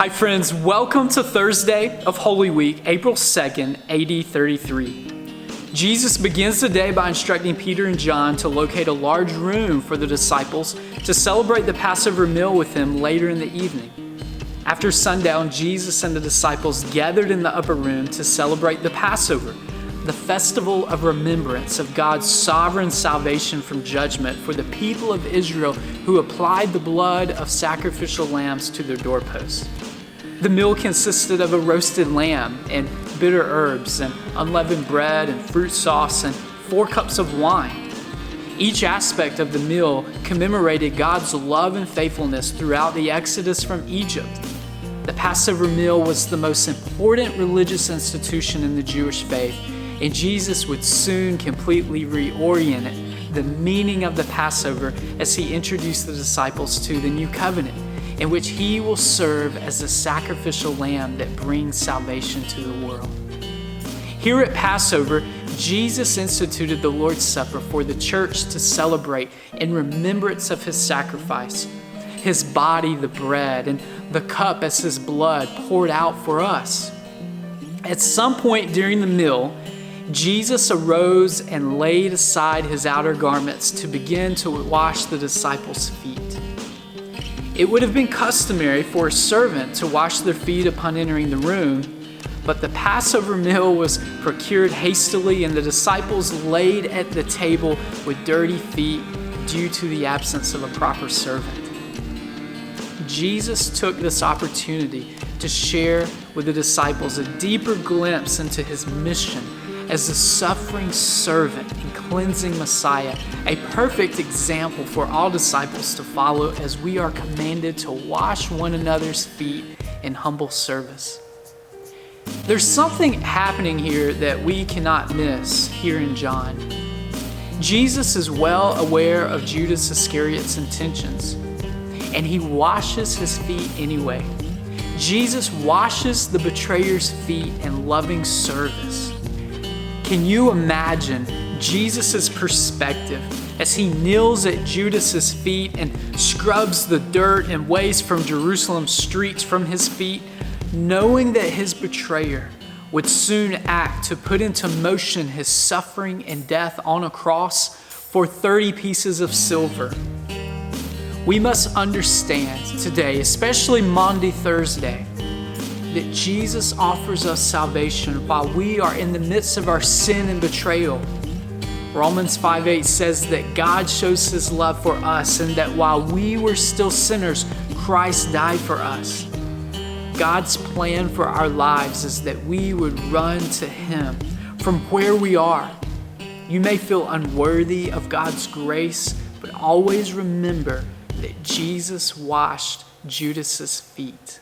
Hi friends, welcome to Thursday of Holy Week, April 2nd, AD 33. Jesus begins the day by instructing Peter and John to locate a large room for the disciples to celebrate the Passover meal with him later in the evening. After sundown, Jesus and the disciples gathered in the upper room to celebrate the Passover, the festival of remembrance of God's sovereign salvation from judgment for the people of Israel who applied the blood of sacrificial lambs to their doorposts. The meal consisted of a roasted lamb and bitter herbs and unleavened bread and fruit sauce and 4 cups of wine. Each aspect of the meal commemorated God's love and faithfulness throughout the Exodus from Egypt. The Passover meal was the most important religious institution in the Jewish faith, and Jesus would soon completely reorient the meaning of the Passover as he introduced the disciples to the new covenant, in which he will serve as the sacrificial lamb that brings salvation to the world. Here at Passover, Jesus instituted the Lord's Supper for the church to celebrate in remembrance of his sacrifice, his body, the bread, and the cup as his blood poured out for us. At some point during the meal, Jesus arose and laid aside his outer garments to begin to wash the disciples' feet. It would have been customary for a servant to wash their feet upon entering the room, but the Passover meal was procured hastily and the disciples laid at the table with dirty feet due to the absence of a proper servant. Jesus took this opportunity to share with the disciples a deeper glimpse into his mission as the suffering servant and cleansing Messiah, a perfect example for all disciples to follow as we are commanded to wash one another's feet in humble service. There's something happening here that we cannot miss here in John. Jesus is well aware of Judas Iscariot's intentions, and he washes his feet anyway. Jesus washes the betrayer's feet in loving service. Can you imagine Jesus' perspective as he kneels at Judas's feet and scrubs the dirt and waste from Jerusalem's streets from his feet, knowing that his betrayer would soon act to put into motion his suffering and death on a cross for 30 pieces of silver? We must understand today, especially Maundy Thursday, that Jesus offers us salvation while we are in the midst of our sin and betrayal. Romans 5:8 says that God shows his love for us and that while we were still sinners, Christ died for us. God's plan for our lives is that we would run to him from where we are. You may feel unworthy of God's grace, but always remember that Jesus washed Judas's feet.